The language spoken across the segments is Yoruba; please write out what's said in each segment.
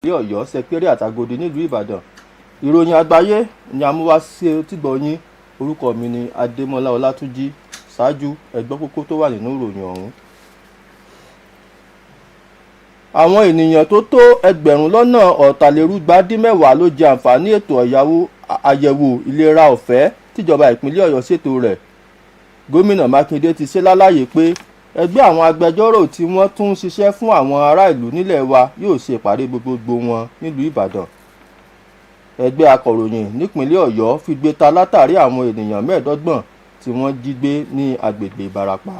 ìpínlẹ̀ Ọ̀yọ́ Secretariat Agodi nílùú Ìbàdàn. Ìròyìn àgbáyé ni a mú wá sí etígbọ̀ yín. Orúkọ mi ni Adémọ́lá Ọlátúnjí. Ṣáájú ẹ gbọ́ kókó tó wà nínú ìròyìn ọ̀hún. Àwọn ènìyàn tó tó 1,450 ló jẹ àǹfààní ètò àyẹ̀wò ìlera ọ̀fẹ́ tíjọba ìpínlẹ̀ Ọ̀yọ́ ṣètò rẹ̀. Gómìnà Mákindé ti ṣe lálàyé pé ẹgbẹ́ àwọn agbẹjọ́rò tí wọ́n tún ń ṣiṣẹ́ fún àwọn ará ìlú nílẹ̀ wa yóò ṣe ìpàdé gbogbogbò wọn nílùú Ìbàdàn. Ẹgbẹ́ akọ̀ròyìn nípínlẹ̀ Ọ̀yọ́ fi gbé ta látàrí àwọn ènìyàn 25 tí wọ́n jí gbé ní agbègbè Ìbàràpá.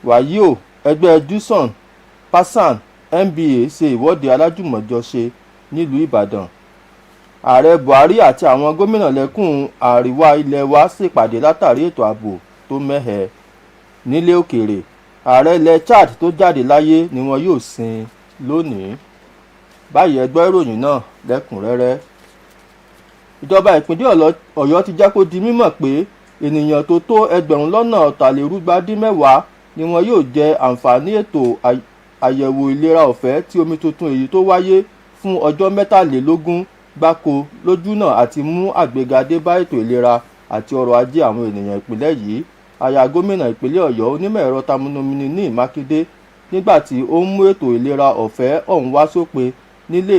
Wàyí o, ẹgbẹ́ Duson Pasan NBA ṣe ìwọ́de alájùmọ̀jọṣe nílùú Ìbàdàn. Ààrẹ Buhari àti àwọn gómìnà lẹ́kùn àríwá ilẹ̀ wa ṣèpàdé látàrí ètò ààbò tó mẹ́hẹ. Nílé òkèèrè, ààrẹ ilẹ̀ Chad tó jáde láyé ni wọn yóò sin lónìí. Báyìí ẹ gbọ́ ìròyìn náà lẹ́kùnrẹ́rẹ́. Ìjọba ìpínlẹ̀ Ọ̀yọ́ ti jẹ́ kó di mímọ̀ pé ènìyàn tó tó 1,450 ni wọn yóò jẹ àǹfààní ètò àyẹ̀wò ìlera ọ̀fẹ́ tí omi tuntun èyí tó wáyé fún ọjọ́ 23 gbáko lójúnà àti mú àgbéga dé bá ètò ìlera àti ọrọ̀ ajé àwọn ènìyàn ìpínlẹ̀ yìí. Aya gómìnà ìpínlẹ̀ Ọ̀yọ́ onímọ̀ ẹ̀rọ Tamúnumini ní Mákindé nígbà tí ó ń mú ètò ìlera ọ̀fẹ́ ọ̀hún wá sópin nílé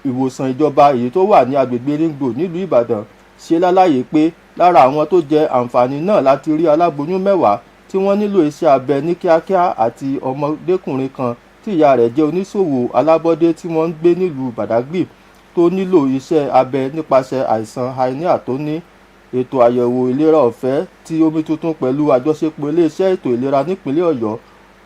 ìwòsàn ìjọba èyí tó wà ní agbègbè Ringbo nílùú Ìbàdàn ṣe lálàyé pé lára àwọn tó jẹ àǹfààní náà láti rí aláboyún 10 tí wọ́n nílò iṣẹ́ abẹ ní kíákíá àti ọmọdékùnrin kan tí ìyá rẹ̀ jẹ́ oníṣòwò alábọ́dé tí wọ́n ń gbé nílùú Badagry tó nílò iṣẹ́ abẹ nípasẹ̀ àìsàn hernia tó ní. Ètò àyẹ̀wò ìlera ọ̀fẹ́ tí omi tuntun pẹ̀lú àjọṣepọ̀ iléeṣẹ́ ètò ìlera nípínlẹ̀ Ọ̀yọ́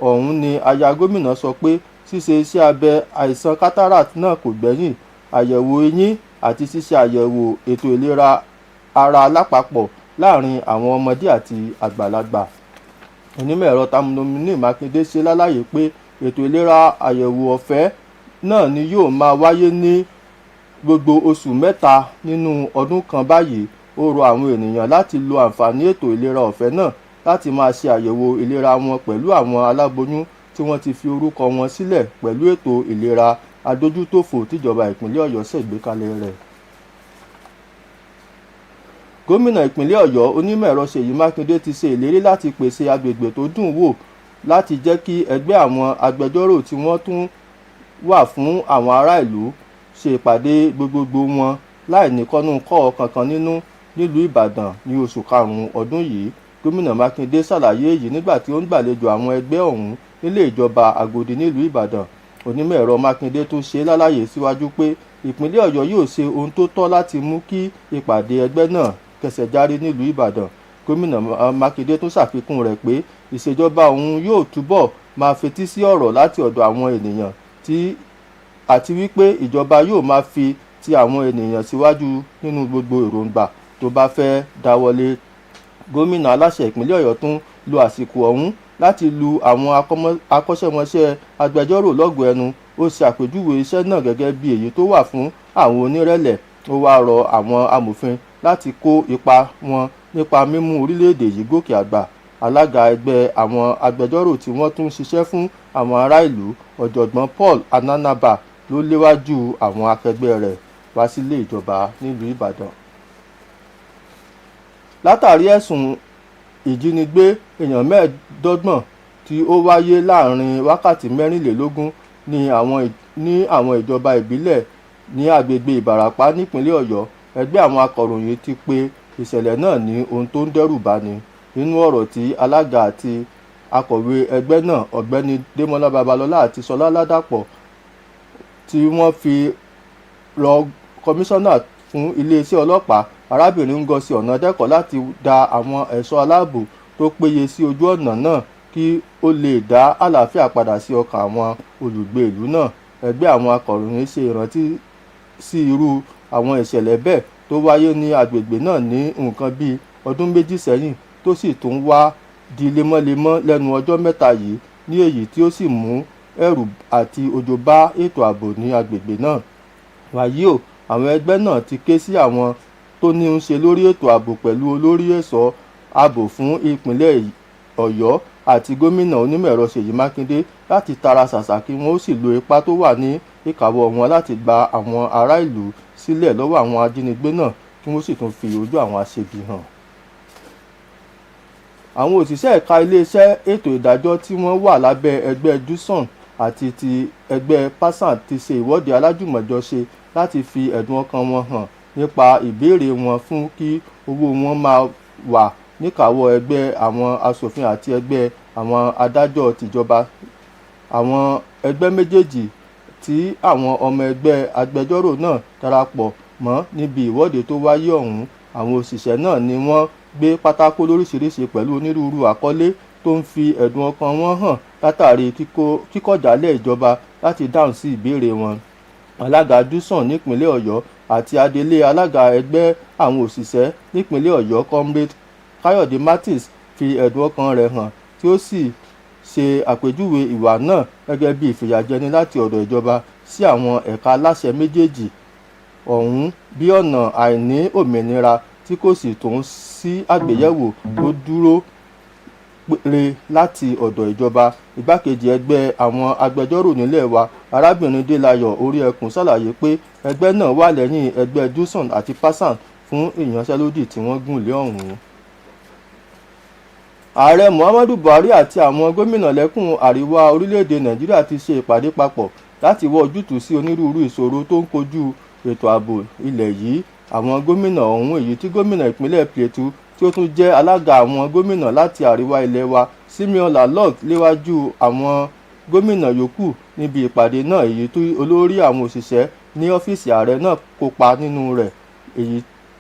ọ̀hún ni aya gómìnà sọ pé ṣíṣe iṣẹ́ abẹ àìsàn cataract náà kò gbẹ̀yìn. Àyẹ̀wò eyín àti ṣíṣe àyẹ̀wò ètò ìlera ara lápapọ̀ láàrin àwọn ọmọdé àti àgbàlagbà. Onímọ̀ ẹ̀rọ Tamúnumini Mákindé ṣe lálàyé pé ètò ìlera àyẹ̀wò ọ̀fẹ́ náà ni yóò máa wáyé ní gbogbo oṣù 3 nínú ọdún kan báyìí. Ó rọ àwọn ènìyàn láti lo àǹfààní ètò ìlera ọ̀fẹ́ náà láti máa ṣe àyẹ̀wò ìlera wọn pẹ̀lú àwọn aláboyún tí wọ́n ti fi orúkọ wọn sílẹ̀ pẹ̀lú ètò ìlera adójútòfò tíjọba ìpínlẹ̀ Ọ̀yọ́ ṣègbékalẹ̀ rẹ̀. Gómìnà ìpínlẹ̀ Ọ̀yọ́ onímọ̀ ẹ̀rọ Ṣèyí Mákindé ti ṣe ìlérí láti pèsè agbègbè tó dùn wò láti jẹ́ kí ẹgbẹ́ àwọn agbẹjọ́rò tí wọ́n tún wà fún àwọn ará ìlú ṣe ìpàdé gbogbogbò wọn láì ní kọ́nú-kọ́ kankan nínú nílùú Ìbàdàn ní oṣù karùn-ún ọdún yìí. Gómìnà Mákindé ṣàlàyé èyí nígbà tí ó ń gbàlejò àwọn ẹgbẹ́ ọ̀hún nílé ìjọba Agodi nílùú Ìbàdàn. Onímọ̀ ẹ̀rọ Mákindé tún ṣe lálàyé síwájú pé ìpínlẹ̀ Ọ̀yọ́ yóò ṣe ohun tó tọ́ láti mú kí ìpàdé ẹgbẹ́ náà kẹsẹ̀ járí nílùú Ìbàdàn. Gómìnà Mákindé tún ṣàfikún rẹ̀ pé ìṣèjọba òun yóò túbọ̀ máa fetí sí ọ̀rọ̀ láti ọ̀dọ̀ àwọn ènìyàn àti wípé ìjọba yóò máa fi ti àwọn ènìyàn síwájú nínú gbogbo èròǹgbà tó bá fẹ́ dáwọ́lé. Gómìnà aláṣẹ ìpínlẹ̀ Ọ̀yọ́ tún lo àsìkò ọ̀hún láti lu àwọn akọ́ṣẹ́mọṣẹ́ agbẹjọ́rò lọ́gọ ẹnu. Ó ṣe àpèjúwe iṣẹ́ náà gẹ́gẹ́ bí èyí tó wà fún àwọn onírẹ̀lẹ̀. Ó wá rọ àwọn amòfin láti kó ipa wọn nípa mímú orílẹ̀-èdè yìí gòkè àgbà. Alága ẹgbẹ́ àwọn agbẹjọ́rò tí wọ́n tún ṣiṣẹ́ fún àwọn ará ìlú ọ̀jọ̀gbọ́n Paul Ananaba ló léwájú àwọn akẹgbẹ́ rẹ̀ wá sílé ìjọba nílùú Ìbàdàn. Látàrí ẹ̀sùn ìjínigbé èèyàn 25 tí ó wáyé láàrin wákàtí 24 ní àwọn ìjọba ìbílẹ̀ ní agbègbè Ìbàràpá nípínlẹ̀ Ọ̀yọ́, ẹgbẹ́ àwọn akọ̀ròyìn ti pe ìṣẹ̀lẹ̀ náà ní ohun tó ń dẹ́rù bani. Nínú ọ̀rọ̀ tí alága àti akọ̀wé ẹgbẹ́ náà ọ̀gbẹ́ni Démọ́lá Babalọ́lá àti Ṣọlá Ládàpọ̀ tí wọ́n fi rọ kọmíṣánná fún iléeṣẹ́ ọlọ́pàá arábìnrin Ngozi Ọ̀nàdẹ́kọ̀ láti dá àwọn ẹ̀ṣọ́ aláàbò tó péye sí ojú ọ̀nà náà kí ó lè dá àlàáfíà padà sí ọkàn àwọn olùgbé ìlú náà. Ẹgbẹ́ àwọn akọ̀ròyìn ṣe ìrántí sí irú àwọn ìṣẹ̀lẹ̀ bẹ́ẹ̀ tó wáyé ní agbègbè náà ní nǹkan bíi ọdún 2 sẹ́yìn tó sì tún wá di lemọ́lemọ́ lẹ́nu ọjọ́ 3 yìí ní èyí tí ó sì mú ẹ̀rù àti òjò bá ètò ààbò ní agbègbè náà. Wàyí o, àwọn ẹgbẹ́ náà ti ké sí àwọn tó ní ń ṣe lórí ètò ààbò pẹ̀lú olórí ẹ̀ṣọ́ ààbò fún ìpínlẹ̀ Ọ̀yọ́ àti gómìnà onímọ̀ ẹ̀rọ Ṣèyí Mákindé láti tara ṣàṣà kí wọ́n ó sì lo ipá tó wà ní ìkáwọ́ wọn láti gba àwọn ará ìlú sílẹ̀ lọ́wọ́ àwọn ajínigbé náà kí wọ́n sì tún fi ojú àwọn aṣebi hàn. Àwọn òṣìṣẹ́ ẹ̀ka iléeṣẹ́ ètò ìdájọ́ tí wọ́n wà lábẹ́ ẹgbẹ́ JUSUN àti ti ẹgbẹ́ PASAN ti ṣe ìwọ́de alájùmọ̀jọṣe láti fi ẹ̀dùn ọkàn wọn hàn nípa ìbéèrè wọn fún kí owó wọn máa wà níkàáwọ́ ẹgbẹ́ àwọn aṣòfin àti ẹgbẹ́ àwọn adájọ́ tìjọba. Àwọn ẹgbẹ́ méjèèjì tí àwọn ọmọ ẹgbẹ́ agbẹjọ́rò náà darapọ̀ mọ́ níbi ìwọ́de tó wáyé ọ̀hún. Àwọn òṣìṣẹ́ náà ni wọ́n gbé pátákó lóríṣiríṣi pẹ̀lú onírúurú àkọlé tó ń fi ẹ̀dùn ọkàn wọn hàn látàrí kíkọ̀jálẹ̀ ìjọba láti dáhùn sí ìbéèrè wọn. Alága JUSUN nípínlẹ̀ Ọ̀yọ́ àti adelé alága ẹgbẹ́ àwọn òṣìṣẹ́ nípínlẹ̀ Ọ̀yọ́ Comrade Káyọ̀dé Martins fi ẹ̀dùn ọkàn rẹ̀ hàn tí ó sì ṣe àpèjúwe ìwà náà gẹ́gẹ́ bí ìfìyàjẹni láti ọ̀dọ̀ ìjọba sí àwọn ẹ̀ka aláṣẹ méjèèjì ọ̀hún bí ọ̀nà àìní òmìnira tí kò sì tún sí àgbéyẹ̀wò tó dúró péré láti ọ̀dọ̀ ìjọba. Igbákejì ẹgbẹ́ àwọn agbẹjọ́rò nílẹ̀ wa arábìnrin Délayọ̀ Oríẹkùn ṣàlàyé pé ẹgbẹ́ náà wà lẹ́yìn ẹgbẹ́ JUSUN àti PASAN fún ìyanṣẹ́lódì tí wọ́n gùn lé ọ̀hún. Ààrẹ Muhammadu Buhari àti àwọn gómìnà lẹ́kùn àríwá orílẹ̀-èdè Nàìjíríà ti ṣe ìpàdé papọ̀ láti wá ojútùú sí onírúurú ìṣòro tó ń kojú ètò ààbò ilẹ̀ yìí. Àwọn gómìnà ọ̀hún, èyí tí gómìnà ìpínlẹ̀ Plateau tí ó tún jẹ́ alága àwọn gómìnà láti àríwá ilẹ̀ wa Simeon Lalong léwájú àwọn gómìnà yòókù níbi ìpàdé náà, èyí tí olórí àwọn òṣìṣẹ́ ní ọ́fíìsì ààrẹ náà kópa nínú rẹ̀,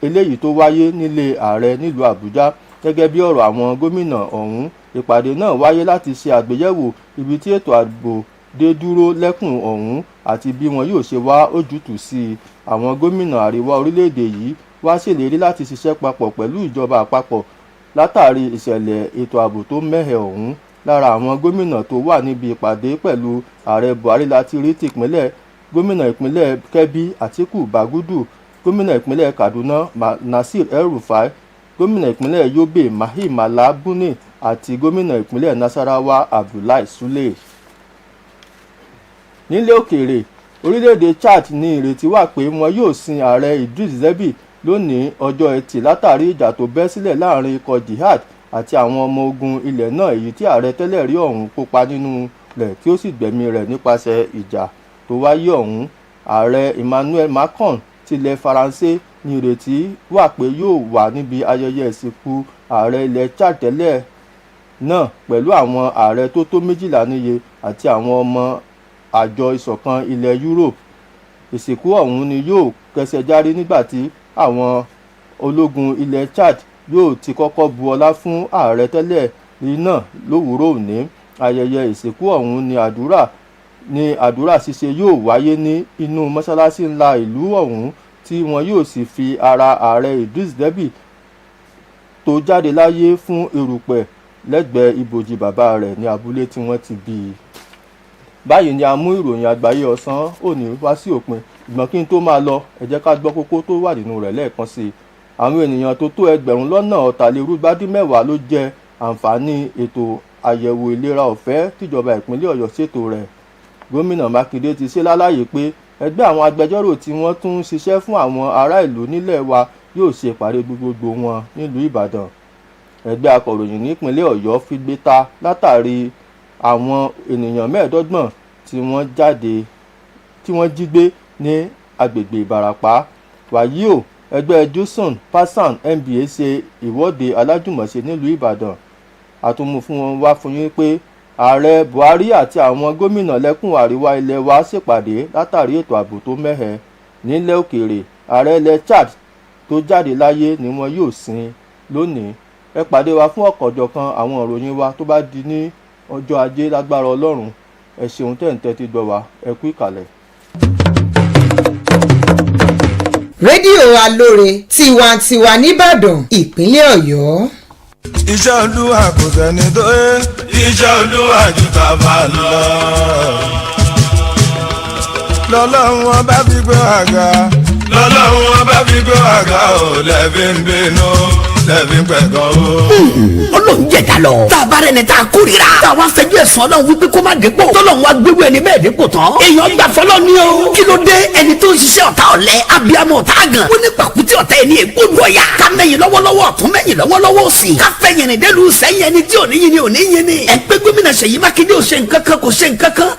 eléyìí tó wáyé nílé ààrẹ nílùú Àbújá. Gẹ́gẹ́ bí ọ̀rọ̀ àwọn gómìnà ọ̀hún, ìpàdé náà wáyé láti ṣe àgbéyẹ̀wò ibi tí ètò ààbò dé dúró lẹ́kùn ọ̀hún àti bí wọn yóò ṣe wá ojútùú sí i. Àwọn gómìnà àríwá orílẹ̀-èdè yìí wá ṣèlérí láti ṣiṣẹ́ papọ̀ pẹ̀lú ìjọba àpapọ̀ látàrí ìṣẹ̀lẹ̀ ètò ààbò tó mẹ́hẹ ọ̀hún. Lára àwọn gómìnà tó wà níbi ìpàdé pẹ̀lú ààrẹ Buhari láti rí gómìnà ìpínlẹ̀ Kebbi Atiku Bagudu, gómìnà ìpínlẹ̀ Kaduna Nasir El-Rufai, gómìnà ìpínlẹ̀ Yobe Mahi Mala Buni àti gómìnà ìpínlẹ̀ Nasarawa Abdullahi Sule. Nílẹ̀ òkèèrè, orílẹ̀-èdè Chad ní ìrètí wà pé wọn yóò sin ààrẹ Idris Deby lónìí ọjọ́ Ẹtì látàrí ìjà tó bẹ́ sílẹ̀ láàrin ikọ̀ jihad àti àwọn ọmọ ogun ilẹ̀ náà, èyí tí ààrẹ tẹ́lẹ̀ rí ọ̀hún kópa nínú rẹ̀ tí ó sì gbẹ̀mí rẹ̀ nípasẹ̀ ìjà tó wáyé ọ̀hún. Ààrẹ Emmanuel Macron tilẹ̀ Faransé ní ìrètí wà pé yóò wà níbi ayẹyẹ ìsìnkú ààrẹ ilẹ̀ Chad tẹ́lẹ̀ náà pẹ̀lú àwọn ààrẹ tó tó 12 níye àti àwọn ọmọ àjọ ìṣọ̀kan ilẹ̀ Europe. Ìsìnkú ọ̀hún ni yóò kẹsẹ̀ járí nígbà tí àwọn ológun ilẹ̀ Chad yóò ti kọ́kọ́ bu ọlá fún ààrẹ tẹ́lẹ̀ rí náà lówùúrọ̀ òní. Ayẹyẹ ìsìnkú ọ̀hún ni àdúrà ṣíṣe yóò wáyé ní inú mọ́ṣáláṣí ńlá ìlú ọ̀hún tí wọn yóò sì fi ara ààrẹ Idris Deby tó jáde láyé fún erùpẹ̀ lẹ́gbẹ̀ẹ́ ibojì bàbá rẹ̀ ní abúlé tí wọ́n ti bí i. Báyìí ni a mú ìròyìn àgbáyé ọ̀sán òní wá sí òpin, ìgbọ́n kí n tó máa lọ ẹ jẹ́ ká gbọ́ kókó tó wà nínú rẹ̀ lẹ́ẹ̀kan sí i. Àwọn ènìyàn tó tó 1,450 ló jẹ àǹfààní ètò àyẹ̀wò ìlera ọ̀fẹ́ tíjọba ìpínlẹ̀ Ọ̀yọ́ ṣètò rẹ̀. Gómìnà Mákindé ti ṣe lálàyé pé ẹgbẹ́ àwọn agbẹjọ́rò tí wọ́n tún ń ṣiṣẹ́ fún àwọn ará ìlú nílẹ̀ wa yóò ṣe ìpàdé gbogbogbò wọn nílùú Ìbàdàn. Ẹgbẹ́ akọ̀ròyìn nípínlẹ̀ Ọ̀yọ́ figbé ta látàrí àwọn ènìyàn 25 tí wọ́n jí gbé ní agbègbè Ìbàràpá. Wàyí o, ẹgbẹ́ JUSUN PASAN NBA ṣe ìwọ́de alájùmọ̀ṣe nílùú Ìbàdàn. Àtúnmú fún wọn wá fún yín pé ààrẹ Buhari àti àwọn gómìnà lẹ́kùn àríwá ilẹ̀ wa ṣèpàdé látàrí ètò ààbò tó mẹ́hẹ. Nílẹ̀ òkèèrè, ààrẹ ilẹ̀ Chad tó jáde láyé ni wọn yóò sin lónìí. Ẹ pàdé wa fún ọ̀kọ̀jọ̀kan àwọn ìròyìn wa tó bá di ní ọjọ́ Ajé lágbára Ọlọ́run. Ẹ ṣeun tẹ́ ń tẹ́tí gbọ́ wa, ẹ kú ìkàlẹ̀. Rédíò Aloore tiwantiwa nìbàdàn ìpínlẹ̀ Ọ̀yọ́. Iṣẹ́ Olúwa kò sẹ́ni tó yẹ, iṣẹ́ Olúwa jù tàbá lọ. Lọ́lọ́run ọba fi gbé àga, lọ́lọ́run ọba fi gbé àga ò lẹ́bí ń bínú. tẹ̀bí pẹ̀gàn o. Ọlọ́run jẹ̀dá lọ. tá a bá rẹ̀ ní tá a kórìíra. tá a wá fẹjú ẹ̀sùn Ọlọ́run wípé kó má dépò. tọ́lọ́run wá gbéwò ẹni bẹ́ẹ̀ dépò tán. èèyàn gbà fọlọ́ ni o. kí ló dé ẹni tó ń ṣiṣẹ́ ọ̀tá ọ̀lẹ abiyamọ ọ̀tá àgàn. ó ní pàkúté ọ̀tá ẹni ègbódò ọ̀yà. ká mẹ́yìn lọ́wọ́lọ́wọ́ ọ̀tún mẹ́yìn lọ́wọ́lọ́wọ́ òsì. ká fẹ́yìn ní dẹ́lu sẹ́yìn ẹni tí ò ní yin ni ò ní yin ni. ẹ pé gómìnà Ṣèyí Mákindé ò ṣe nǹkan kan kò ṣe nǹkan kan.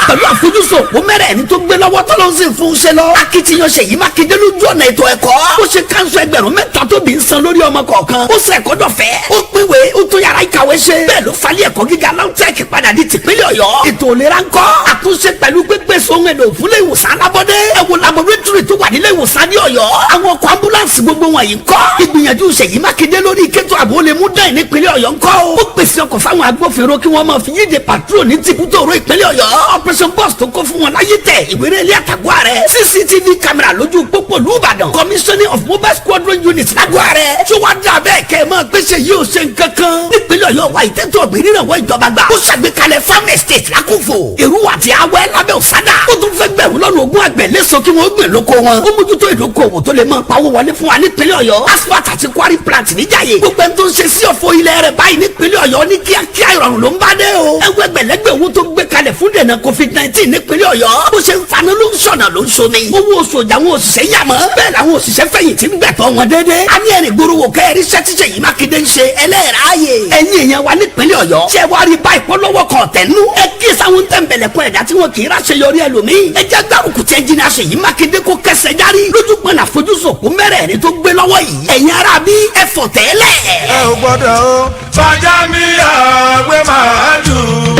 pẹ̀lú àfojúsùn òpó mẹ́rẹ̀ ẹni tó gbé lọ́wọ́ tọ́lọ́ sì fún un ṣe lọ. akitiyan Ṣèyí Mákindé lójú ọ̀nà ètò ẹ̀kọ́. ó ṣe káńsù ẹgbẹ̀rún mẹ́ta tó bí ń san lórí ọmọ kọ̀ọ̀kan. ó ṣe ẹ̀kọ́ dọ̀fẹ́. ó pínwé ó tún yàrá ìkàwé ṣe. bẹ́ẹ̀ ló falẹ̀ ẹ̀kọ́ gíga LAUTECH padà di tìpínlẹ̀ Ọ̀yọ́. ètò ìlera ńkọ́. àtúnṣe pẹ̀lú pípèsè ohun èlò fúnlé ìwòsàn alábọ́dé. ẹ wo laboratory tó wà nílé ìwòsàn ní Ọ̀yọ́. àwọn ọkọ̀ ambulance gbogbo wọ̀nyí ńkọ́. ìgbìyànjú Ṣèyí Mákindé lórí ìkétò ààbò lè mú dán nípínlẹ̀ Ọ̀yọ́ ńkọ́. ó pèsè ọkọ̀ fáwọn agbófinró kí wọ́n máa fi yíde patrol ní tìbútòrò ìpínlẹ̀ Ọ̀yọ́. operation boss tó kó fún wọn láyé tẹ̀ ìwéré ilé àtàgọ́ rẹ̀. CCTV camera lójú pópó l'Íbàdàn. commissioning of mobile squadron unit lágọ́ rẹ̀. tí wọ́n dà bẹ́ẹ̀ kẹ́ ẹ máa gbèsè yìí ò ṣe nǹkan kan. nípínlẹ̀ Ọ̀yọ́ wa ìtẹ́tọ̀ ọ̀gbìn ìrànwọ́ ìjọba gbà. ó ṣàgbékalẹ̀ farm estate lákòfò. èrú àti awẹ́ lábẹ́ òsádà. ó tún fẹ́ gbẹ̀rún lọ́nà ogún àgbẹ̀ léso kí wọ́n gbìn lóko wọn. ó mójútó ìdókòwò tó lè máa pawó wọlé fún wa nípínlẹ̀ Ọ̀yọ́. asphalt àti quarry plant níjàyè. gbogbo ẹni tó ń ṣe sí ọ̀fọ̀ ilẹ̀ rẹ̀ báyìí nípínlẹ̀ Ọ̀yọ́ ní kíákíá ìrọ̀rùn ló ń bá dé o. ẹgbẹ̀gbẹ̀lẹ́gbẹ̀ owó tó gbé kalẹ̀ fún dènà COVID-19 nípínlẹ̀ Ọ̀yọ́. bó ṣe ń faná ló ń ṣọ̀nà ló ń ṣomi. owó oṣù ọjà àwọn òṣìṣẹ́ yàmọ́. bẹ́ẹ̀ làwọn òṣìṣẹ́ fẹ̀yìntì ń gbẹ̀tọ̀ wọn déédéé. a ní ẹ̀rìn gbòòrò wò kẹ́rì iṣẹ́ tí Ṣèyí Mákindé ń ṣe ẹlẹ́ẹ̀ráyè. ẹ̀yin èèyàn wa nípínlẹ̀ Ọ̀yọ́. ṣé wàá rí báyìí pọ́lọ́wọ́ kan tẹ̀nu. ẹ kí sáwọn tẹ̀m̀bẹ̀lẹ̀kọ ẹ̀dá tí wọn kì í ráṣẹ yọrí ẹlòmíì. ẹ jẹ́ gbárùkù tí ẹnjìnìà Ṣèyí Mákindé kó kẹsẹ̀ járí. lójú pọ̀nà àfojúsùn òkú mẹ́rẹ̀ẹ̀rin tó gbé lọ́wọ́ yìí. ẹ̀yin ará bí ẹ fọ̀ tẹ́lẹ̀. ẹ ò gbọ́dọ̀ o fàjà mi àgbẹ̀ máa dùn.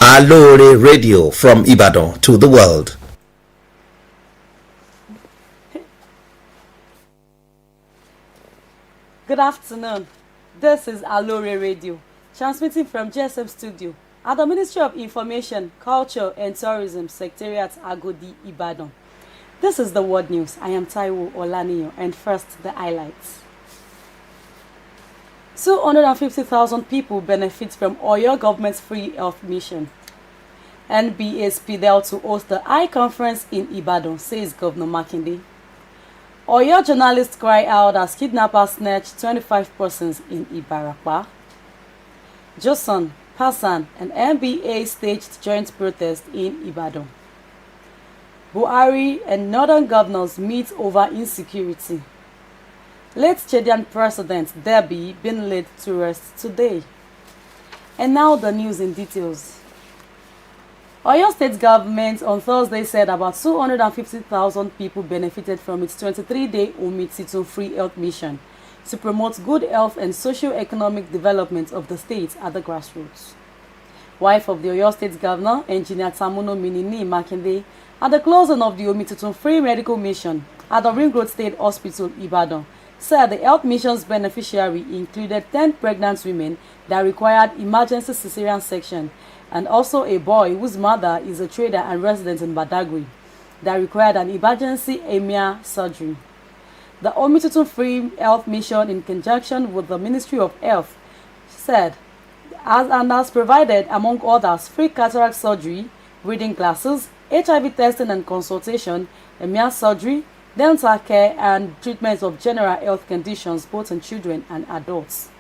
Aloore Radio from Ibadan to the world. Good afternoon. This is Aloore Radio, transmitting from GSM Studio at the Ministry of Information, Culture and Tourism Secretariat, Agodi, Ibadan. This is the World News. I am Taiwo Olaniyo, and first the highlights. 250,000 people benefit from Oyo government's free health mission. NBA Spidel to host the High Conference in Ibadan, says Governor Makinde. Oyo journalists cry out as kidnappers snatched 25 persons in Ibarapa. Johnson, Passan, and NBA staged joint protest in Ibadan. Buhari and northern governors meet over insecurity. Late Chadian President Derby being laid to rest today. And now the news in details. Oyo State government on Thursday said about 250,000 people benefited from its 23-day Omititun free health mission to promote good health and socio-economic development of the state at the grassroots. Wife of the Oyo State Governor, Engineer Tamuno Minini Makinde, at the closing of the Omititun free medical mission at the Ring Road State Hospital, Ibadan, said the health mission's beneficiary included 10 pregnant women that required emergency cesarean section and also a boy whose mother is a trader and resident in Badagry that required an emergency EMIA surgery. The Omititun Free Health Mission, in conjunction with the Ministry of Health, said has provided, among others, free cataract surgery, reading glasses, HIV testing and consultation, EMIA surgery, dental care, and treatment of general health conditions both in children and adults.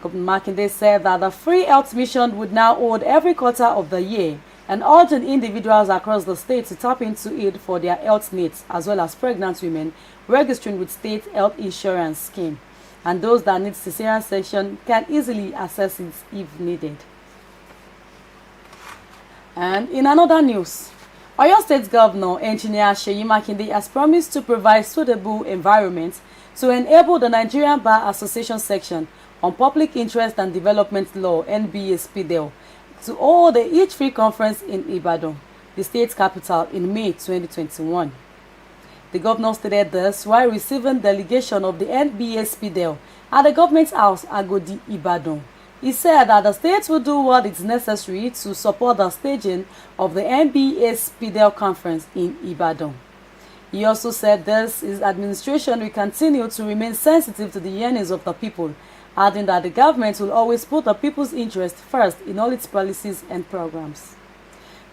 Governor Makinde said that the free health mission would now hold every quarter of the year and urging individuals across the state to tap into it for their health needs, as well as pregnant women registering with state health insurance scheme, and those that need cesarean section can easily access it if needed. And in another news, Oyo State Governor Engineer Ṣèyí Mákindé has promised to provide suitable environment to enable the Nigerian Bar Association section on Public Interest and Development Law (NBA Spidel) to hold the Each Free Conference in Ibadan, the state capital, in May 2021. The governor stated this while receiving delegation of the NBA Spidel at the government house, Agodi, Ibadan. He said that the state will do what is necessary to support the staging of the NBA Spidel conference in Ibadan. He also said his administration will continue to remain sensitive to the yearnings of the people, adding that the government will always put the people's interest first in all its policies and programs.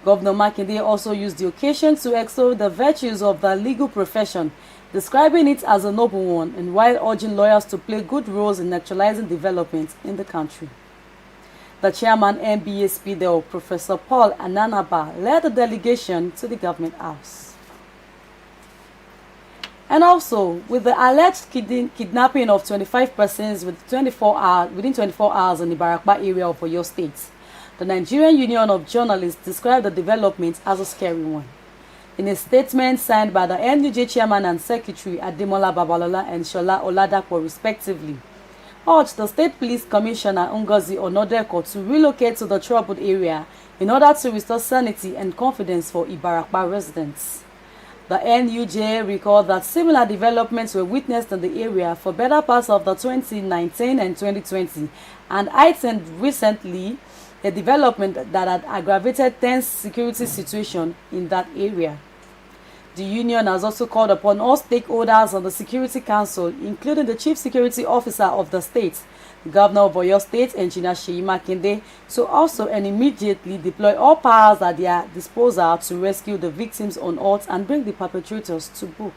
Governor Makinde also used the occasion to extol the virtues of the legal profession, describing it as a noble one, and while urging lawyers to play good roles in actualizing development in the country. The chairman NBA Spidel, Professor Paul Ananaba, led the delegation to the government house. And also, with the alleged kidnapping of 25 persons within 24 hours in the Barakba area of Oyo State, the Nigerian Union of Journalists described the development as a scary one. In a statement signed by the NUJ chairman and secretary Ademola Babalola and Shola Oladapo respectively, urged the State Police Commissioner Ngozi Onodeko to relocate to the troubled area in order to restore sanity and confidence for Ibarakba residents. The NUJ recalled that similar developments were witnessed in the area for better parts of the 2019 and 2020 and heightened recently a development that had aggravated tense security situation in that area. The union has also called upon all stakeholders on the Security Council, including the Chief Security Officer of the state, the Governor of Oyo State, Engineer Seyi Makinde, to also and immediately deploy all powers at their disposal to rescue the victims unearthed and bring the perpetrators to book.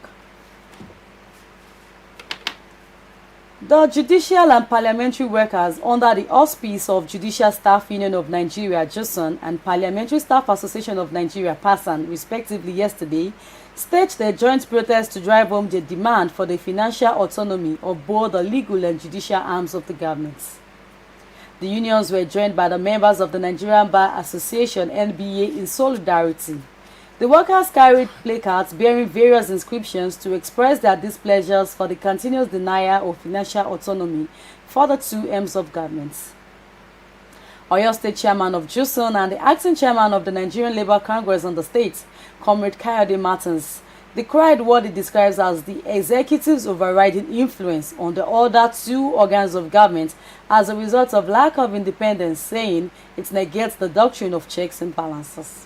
The Judicial and Parliamentary Workers under the auspice of Judicial Staff Union of Nigeria (JUSUN) and Parliamentary Staff Association of Nigeria (PASAN) respectively yesterday staged a joint protest to drive home the demand for the financial autonomy of both the legal and judicial arms of the government. The unions were joined by the members of the Nigerian Bar Association (NBA) in solidarity. The workers carried placards bearing various inscriptions to express their displeasures for the continuous denial of financial autonomy for the two arms of government. Oyo State Chairman of JUSUN and the acting chairman of the Nigerian Labour Congress on the state, Comrade Kayode Martins, decried what he describes as the executive's overriding influence on the other two organs of government as a result of lack of independence, saying it negates the doctrine of checks and balances.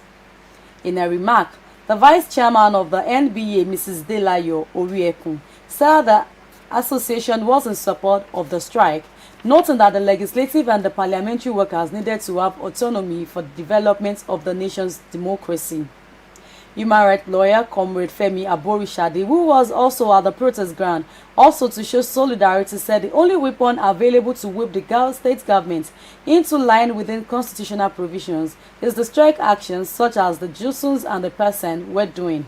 In a remark, the vice chairman of the NBA, Mrs. Delayo Oriekun, said the association was in support of the strike, noting that the legislative and the parliamentary workers needed to have autonomy for the development of the nation's democracy. Human rights lawyer Comrade Femi Aborishade, who was also at the protest ground, also to show solidarity, said the only weapon available to whip the state government into line within constitutional provisions is the strike actions such as the JUSUNs and the PASAN were doing.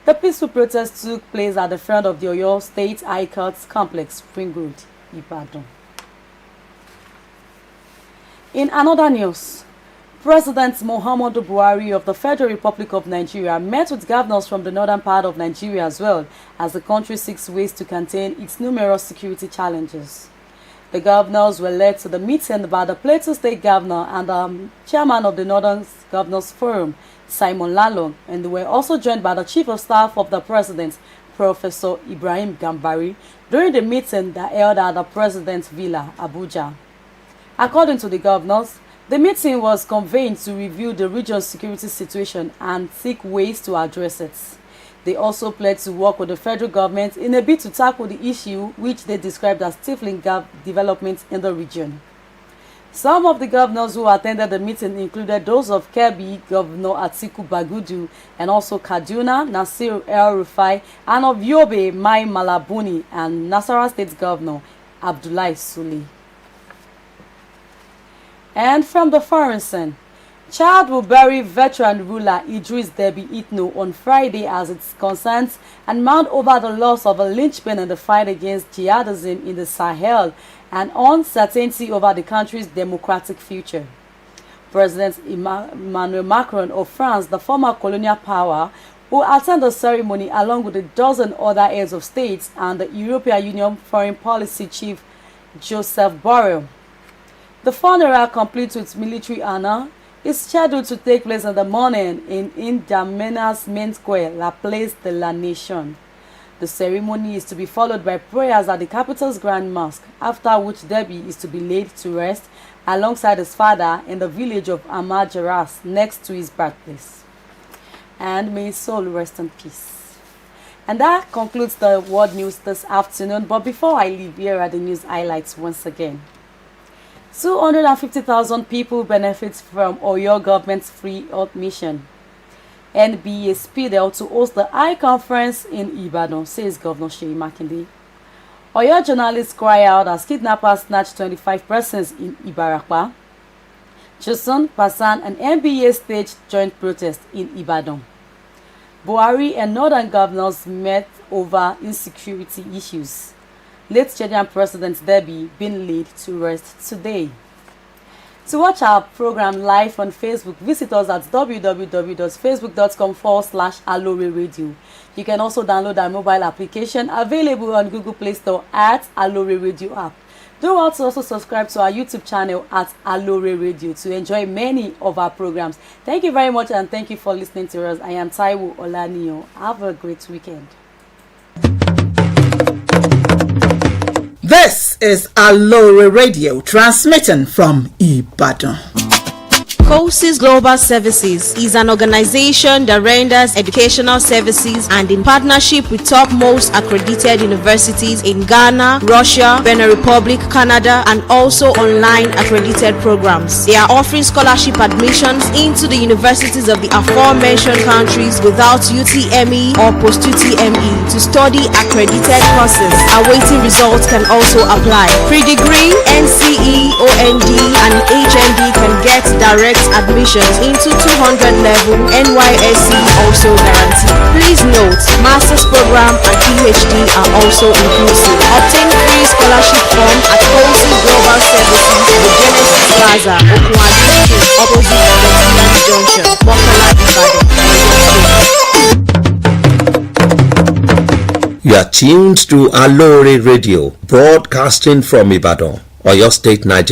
The peaceful protest took place at the front of the Oyo State High Court Complex, Spring Road, Ibadan. In another news, President Muhammadu Buhari of the Federal Republic of Nigeria met with governors from the northern part of Nigeria as well as the country seeks ways to contain its numerous security challenges. The governors were led to the meeting by the Plateau State Governor and the chairman of the Northern Governors Forum, Simon Lalong, and they were also joined by the Chief of Staff of the President, Professor Ibrahim Gambari, during the meeting that held at the President's Villa, Abuja. According to the governors, the meeting was convened to review the region's security situation and seek ways to address it. They also pledged to work with the federal government in a bid to tackle the issue which they described as stifling development in the region. Some of the governors who attended the meeting included those of Kebbi, Governor Atiku Bagudu, and also Kaduna, Nasir El-Rufai, and of Yobe, Mai Malabuni, and Nasarawa State Governor Abdullahi Sule. And from the foreign scene, Chad will bury veteran ruler Idris Deby Itno on Friday as it concerns and mourn over the loss of a linchpin in the fight against jihadism in the Sahel and uncertainty over the country's democratic future. President Emmanuel Macron of France, the former colonial power, will attend the ceremony along with a dozen other heads of state and the European Union Foreign Policy Chief Joseph Borrell. The funeral, complete with military honor, is scheduled to take place in the morning in N'Djamena Main Square, La Place de la Nation. The ceremony is to be followed by prayers at the capital's Grand Mosque, after which Deby is to be laid to rest alongside his father in the village of Ahmad Jaras, next to his birthplace. And may his soul rest in peace. And that concludes the world news this afternoon. But before I leave, here are the news highlights once again. 250,000 people benefit from Oyo government's free health mission. NB is speeded to host the High Conference in Ibadan, says Governor Seyi Makinde. Oyo journalists cry out as kidnappers snatch 25 persons in Ibarakpa. Chosun, Pasan and NBA staged joint protest in Ibadan. Buhari and northern governors met over insecurity issues. Late Chadian President Debi been laid to rest today. To watch our program live on Facebook, visit us at www.facebook.com/Aloore Radio. You can also download our mobile application available on Google Play Store at Aloore Radio app. Do also subscribe to our YouTube channel at Aloore Radio to enjoy many of our programs. Thank you very much and thank you for listening to us. I am Taiwo Olaniyo. Have a great weekend. This is Aloore Radio transmitting from Ibadan. COSIS Global Services is an organization that renders educational services and in partnership with topmost accredited universities in Ghana, Russia, Benin Republic, Canada, and also online accredited programs. They are offering scholarship admissions into the universities of the aforementioned countries without UTME or post-UTME to study accredited courses. Awaiting results can also apply. Pre-degree, NCE, OND, and HND can get direct admissions into 200 level. NYSC also guaranteed. Please note, master's program and PhD are also inclusive. Obtain free scholarship form at COSIS Global Services, the Genesis Plaza, Okunadi Street, opposite Bettyland Junction, Mokola, Ibadan. You are tuned to Aloore Radio, broadcasting from Ibadan, Oyo State, Nigeria.